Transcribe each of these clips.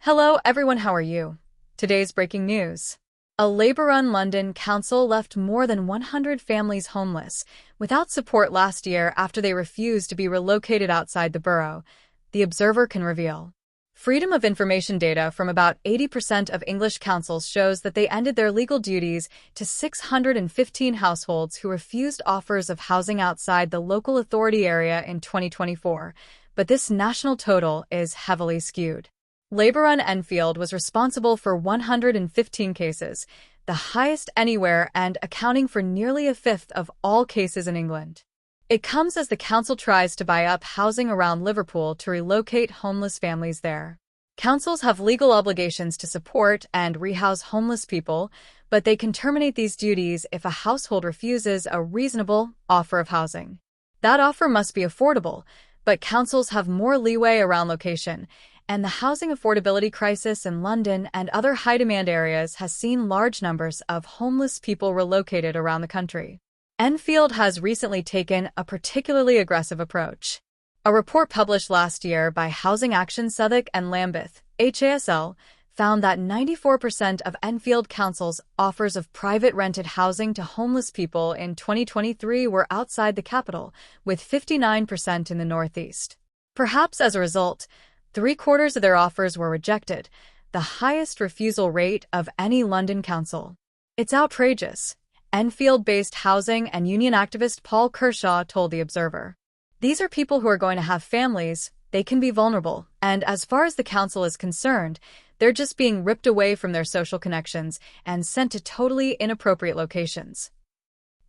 Hello everyone, how are you? Today's breaking news. A Labour-run London council left more than 100 families homeless, without support last year after they refused to be relocated outside the borough, The Observer can reveal. Freedom of information data from about 80% of English councils shows that they ended their legal duties to 615 households who refused offers of housing outside the local authority area in 2024, but this national total is heavily skewed. Labour-run Enfield was responsible for 115 cases, the highest anywhere and accounting for nearly a fifth of all cases in England. It comes as the council tries to buy up housing around Liverpool to relocate homeless families there. Councils have legal obligations to support and rehouse homeless people, but they can terminate these duties if a household refuses a reasonable offer of housing. That offer must be affordable, but councils have more leeway around location, and the housing affordability crisis in London and other high-demand areas has seen large numbers of homeless people relocated around the country. Enfield has recently taken a particularly aggressive approach. A report published last year by Housing Action Southwark and Lambeth, HASL, found that 94% of Enfield Council's offers of private rented housing to homeless people in 2023 were outside the capital, with 59% in the northeast. Perhaps as a result, 3/4 of their offers were rejected, the highest refusal rate of any London council. It's outrageous, Enfield-based housing and union activist Paul Kershaw told The Observer. These are people who are going to have families, they can be vulnerable, and as far as the council is concerned, they're just being ripped away from their social connections and sent to totally inappropriate locations.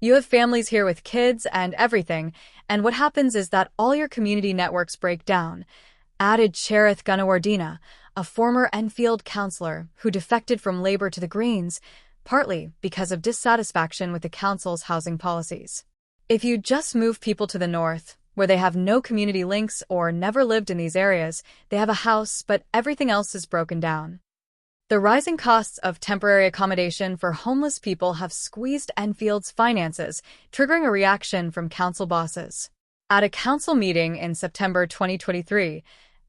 You have families here with kids and everything, and what happens is that all your community networks break down, added Cherith Gunawardena, a former Enfield councillor who defected from Labour to the Greens, partly because of dissatisfaction with the council's housing policies. If you just move people to the north, where they have no community links or never lived in these areas, they have a house, but everything else is broken down. The rising costs of temporary accommodation for homeless people have squeezed Enfield's finances, triggering a reaction from council bosses. At a council meeting in September 2023,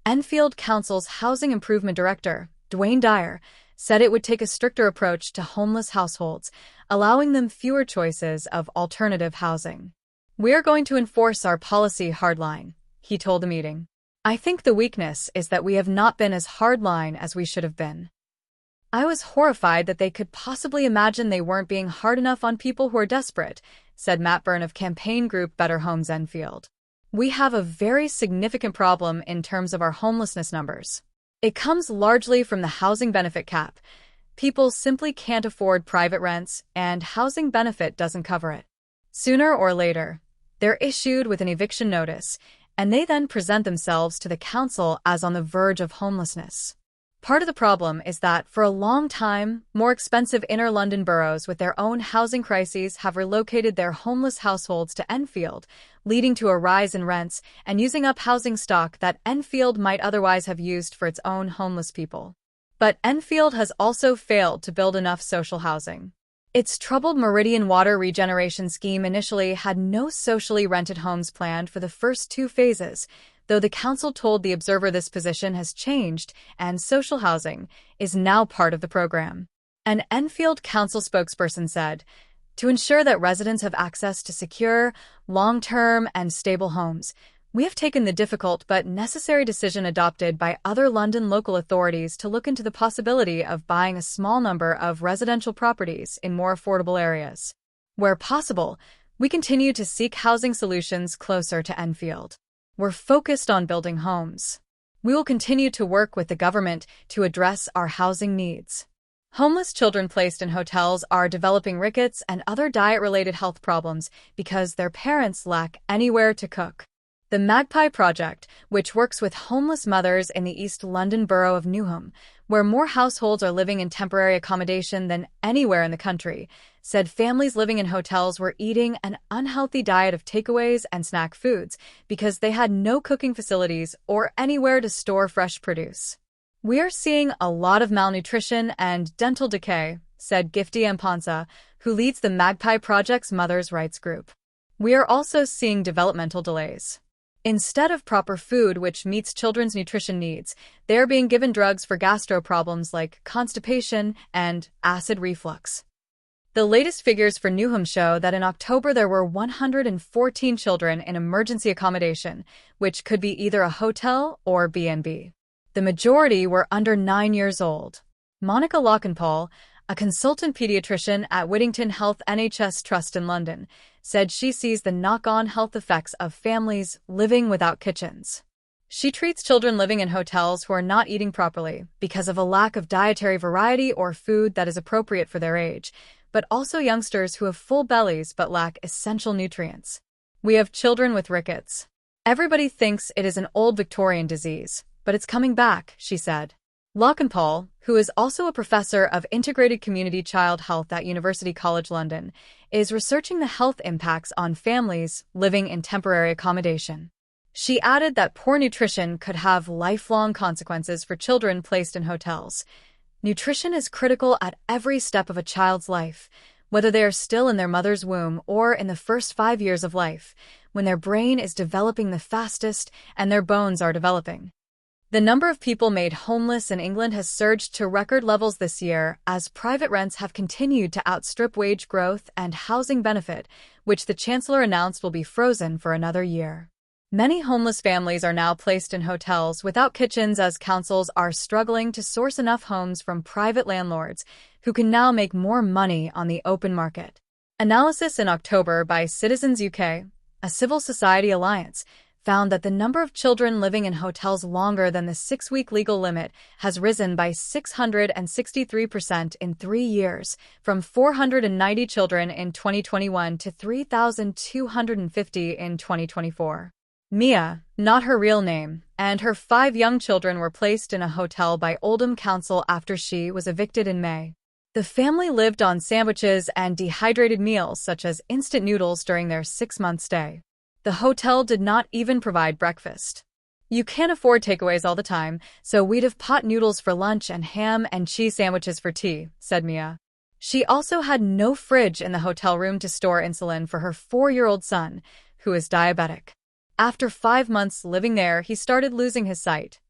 Enfield Council's Housing Improvement Director, Dwayne Dyer, said it would take a stricter approach to homeless households, allowing them fewer choices of alternative housing. "We are going to enforce our policy hardline," he told the meeting. "I think the weakness is that we have not been as hardline as we should have been. I was horrified that they could possibly imagine they weren't being hard enough on people who are desperate," said Matt Byrne of campaign group Better Homes Enfield. "We have a very significant problem in terms of our homelessness numbers. It comes largely from the housing benefit cap. People simply can't afford private rents, and housing benefit doesn't cover it. Sooner or later, they're issued with an eviction notice, and they then present themselves to the council as on the verge of homelessness. Part of the problem is that, for a long time, more expensive inner London boroughs with their own housing crises have relocated their homeless households to Enfield, leading to a rise in rents and using up housing stock that Enfield might otherwise have used for its own homeless people. But Enfield has also failed to build enough social housing. Its troubled Meridian water regeneration scheme initially had no socially rented homes planned for the first 2 phases, though the council told The Observer this position has changed and social housing is now part of the program. An Enfield Council spokesperson said, "To ensure that residents have access to secure, long-term, and stable homes, we have taken the difficult but necessary decision adopted by other London local authorities to look into the possibility of buying a small number of residential properties in more affordable areas. Where possible, we continue to seek housing solutions closer to Enfield. We're focused on building homes. We will continue to work with the government to address our housing needs." Homeless children placed in hotels are developing rickets and other diet-related health problems because their parents lack anywhere to cook. The Magpie Project, which works with homeless mothers in the East London borough of Newham, where more households are living in temporary accommodation than anywhere in the country, said families living in hotels were eating an unhealthy diet of takeaways and snack foods because they had no cooking facilities or anywhere to store fresh produce. "We are seeing a lot of malnutrition and dental decay," said Gifty Amponsa, who leads the Magpie Project's Mothers' Rights Group. "We are also seeing developmental delays. Instead of proper food which meets children's nutrition needs, they are being given drugs for gastro problems like constipation and acid reflux. The latest figures for Newham show that in October there were 114 children in emergency accommodation, which could be either a hotel or B&B. The majority were under 9 years old. Monica Lockenpaul, a consultant pediatrician at Whittington Health NHS Trust in London, said she sees the knock-on health effects of families living without kitchens. She treats children living in hotels who are not eating properly because of a lack of dietary variety or food that is appropriate for their age, but also youngsters who have full bellies but lack essential nutrients. We have children with rickets. Everybody thinks it is an old Victorian disease, but it's coming back, she said. Lockenpaul, who is also a professor of integrated community child health at University College London, is researching the health impacts on families living in temporary accommodation. She added that poor nutrition could have lifelong consequences for children placed in hotels. Nutrition is critical at every step of a child's life, whether they are still in their mother's womb or in the first 5 years of life, when their brain is developing the fastest and their bones are developing. The number of people made homeless in England has surged to record levels this year as private rents have continued to outstrip wage growth and housing benefit, which the Chancellor announced will be frozen for another year. Many homeless families are now placed in hotels without kitchens as councils are struggling to source enough homes from private landlords who can now make more money on the open market. Analysis in October by Citizens UK, a civil society alliance, found that the number of children living in hotels longer than the 6-week legal limit has risen by 663% in 3 years, from 490 children in 2021 to 3,250 in 2024. Mia, not her real name, and her 5 young children were placed in a hotel by Oldham Council after she was evicted in May. The family lived on sandwiches and dehydrated meals such as instant noodles during their 6-month stay. The hotel did not even provide breakfast. You can't afford takeaways all the time, so we'd have pot noodles for lunch and ham and cheese sandwiches for tea, said Mia. She also had no fridge in the hotel room to store insulin for her 4-year-old son, who is diabetic. After 5 months living there, he started losing his sight.